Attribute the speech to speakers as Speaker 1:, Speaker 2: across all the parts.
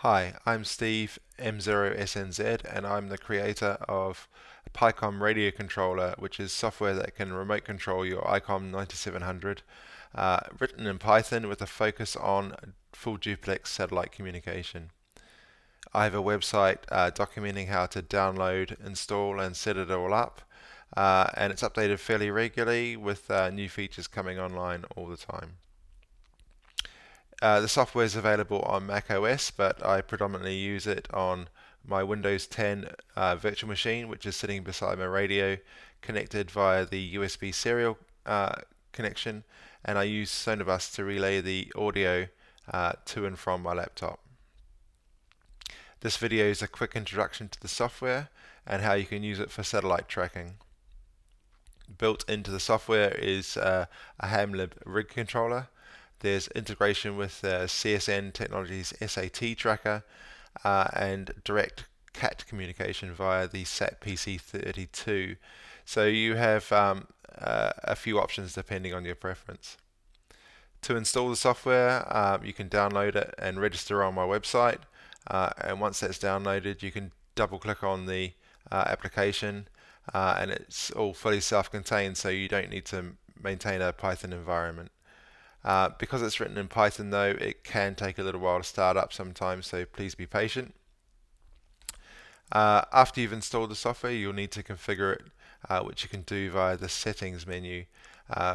Speaker 1: Hi, I'm Steve M0SNZ and I'm the creator of Pycom radio controller, which is software that can remote control your Icom 9700, written in Python with a focus on full duplex satellite communication. I have a website documenting how to download, install, and set it all up, and it's updated fairly regularly with new features coming online all the time. The software is available on Mac OS, but I predominantly use it on my Windows 10 virtual machine, which is sitting beside my radio, connected via the USB serial connection, and I use Sonobus to relay the audio to and from my laptop. This video is a quick introduction to the software and how you can use it for satellite tracking. Built into the software is a hamlib rig controller. There's integration with CSN Technologies S.A.T tracker and direct CAT communication via the S.A.T PC32. So you have a few options depending on your preference. To install the software, you can download it and register on my website. And once that's downloaded, you can double click on the application and it's all fully self-contained, so you don't need to maintain a Python environment. Because it's written in Python though, it can take a little while to start up sometimes, so please be patient. After you've installed the software, you'll need to configure it, which you can do via the settings menu.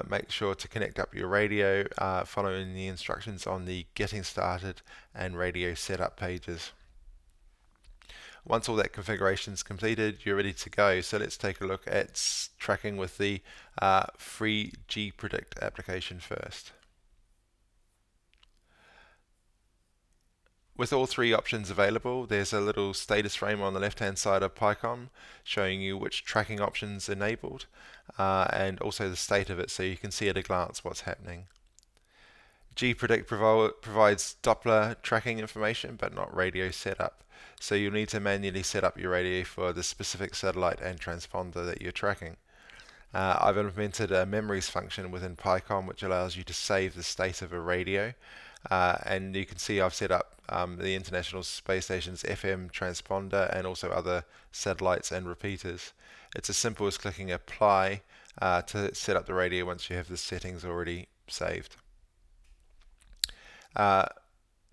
Speaker 1: Make sure to connect up your radio following the instructions on the Getting Started and Radio Setup pages. Once all that configuration is completed, you're ready to go. So let's take a look at tracking with the free Gpredict application first. With all three options available, there's a little status frame on the left-hand side of Pycom showing you which tracking options enabled and also the state of it, so you can see at a glance what's happening. Gpredict provides Doppler tracking information but not radio setup, so you'll need to manually set up your radio for the specific satellite and transponder that you're tracking. I've implemented a memories function within Pycom which allows you to save the state of a radio, and you can see I've set up the International Space Station's FM transponder and also other satellites and repeaters. It's as simple as clicking apply to set up the radio once you have the settings already saved.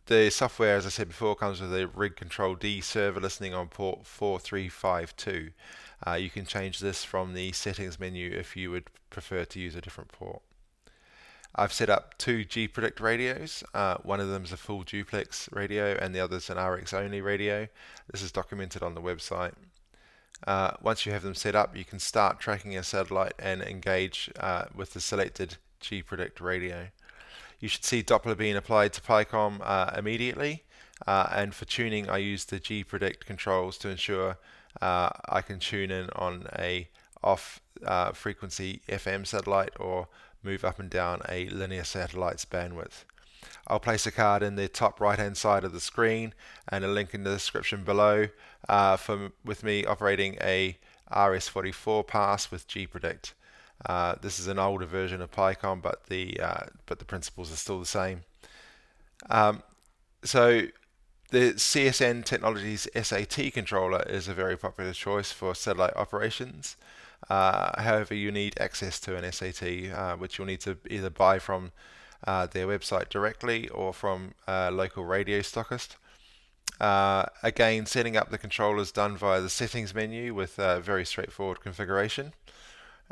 Speaker 1: The software, as I said before, comes with a rig control D server listening on port 4352. You can change this from the settings menu if you would prefer to use a different port. I've set up two Gpredict radios. One of them is a full duplex radio and the other is an RX only radio. This is documented on the website. Once you have them set up, you can start tracking a satellite and engage with the selected Gpredict radio. You should see Doppler being applied to Pycom immediately, and for tuning I use the Gpredict controls to ensure I can tune in on a off frequency FM satellite or move up and down a linear satellite's bandwidth. I'll place a card in the top right hand side of the screen and a link in the description below with me operating a RS44 pass with Gpredict. This is an older version of Pycom, but the principles are still the same. So the CSN Technologies S.A.T controller is a very popular choice for satellite operations. However, you need access to an S.A.T, which you'll need to either buy from their website directly or from a local radio stockist. Again, setting up the controller is done via the settings menu with very straightforward configuration.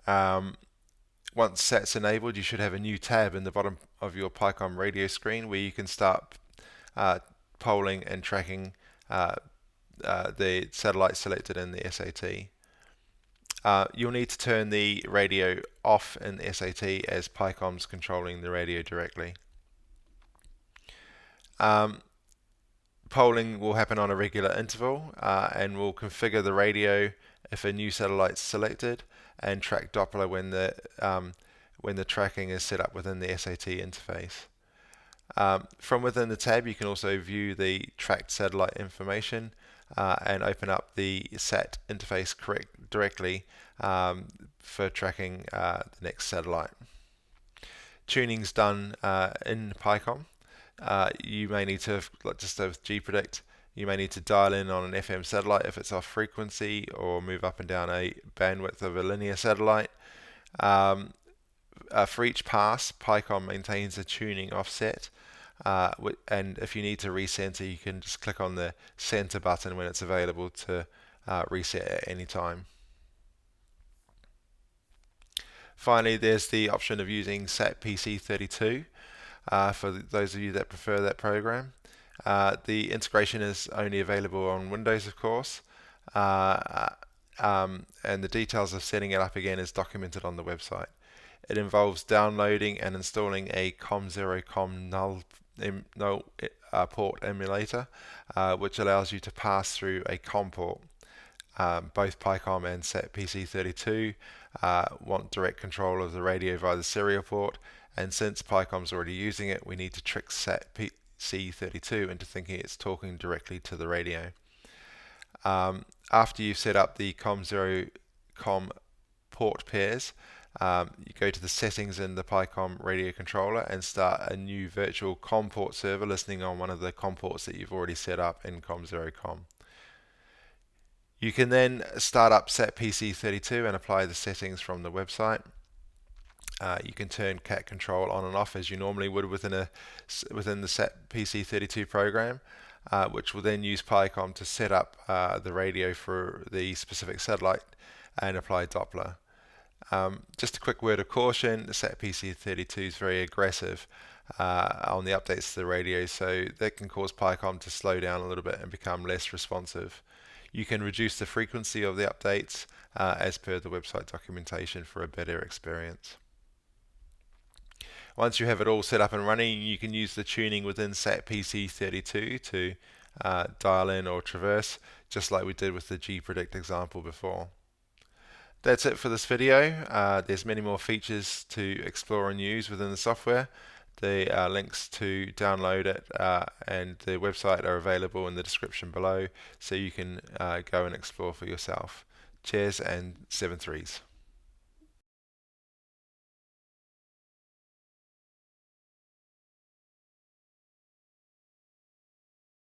Speaker 1: Once SAT's enabled, you should have a new tab in the bottom of your Pycom radio screen where you can start polling and tracking the satellite selected in the S.A.T. You'll need to turn the radio off in the S.A.T as Pycom's controlling the radio directly. Polling will happen on a regular interval and will configure the radio if a new satellite is selected and track Doppler when the tracking is set up within the S.A.T interface. From within the tab you can also view the tracked satellite information and open up the S.A.T interface directly for tracking the next satellite. Tuning's done in Pycom. You may need to, just with Gpredict, You may need to dial in on an FM satellite if it's off frequency, or move up and down a bandwidth of a linear satellite. Um, for each pass, Pycom maintains a tuning offset, and if you need to recenter, you can just click on the center button when it's available to reset at any time. Finally, there's the option of using S.A.T PC32 for those of you that prefer that program. The integration is only available on Windows, of course, and the details of setting it up again is documented on the website. It involves downloading and installing a COM0 null port emulator, which allows you to pass through a COM port. Both Pycom and S.A.T PC32 want direct control of the radio via the serial port, and since Pycom's already using it, we need to trick S.A.T PC32 into thinking it's talking directly to the radio. After you've set up the COM0 COM port pairs, you go to the settings in the Pycom radio controller and start a new virtual COM port server listening on one of the COM ports that you've already set up in COM0 COM. You can then start up S.A.T PC32 and apply the settings from the website. You can turn cat control on and off as you normally would within the S.A.T PC32 program, which will then use Pycom to set up the radio for the specific satellite and apply Doppler. Just a quick word of caution, the S.A.T PC32 is very aggressive on the updates to the radio, so that can cause Pycom to slow down a little bit and become less responsive. You can reduce the frequency of the updates as per the website documentation for a better experience. Once you have it all set up and running, you can use the tuning within S.A.T PC32 to dial in or traverse, just like we did with the Gpredict example before. That's it for this video. There's many more features to explore and use within the software. The links to download it and the website are available in the description below, so you can go and explore for yourself. Cheers and 7 threes.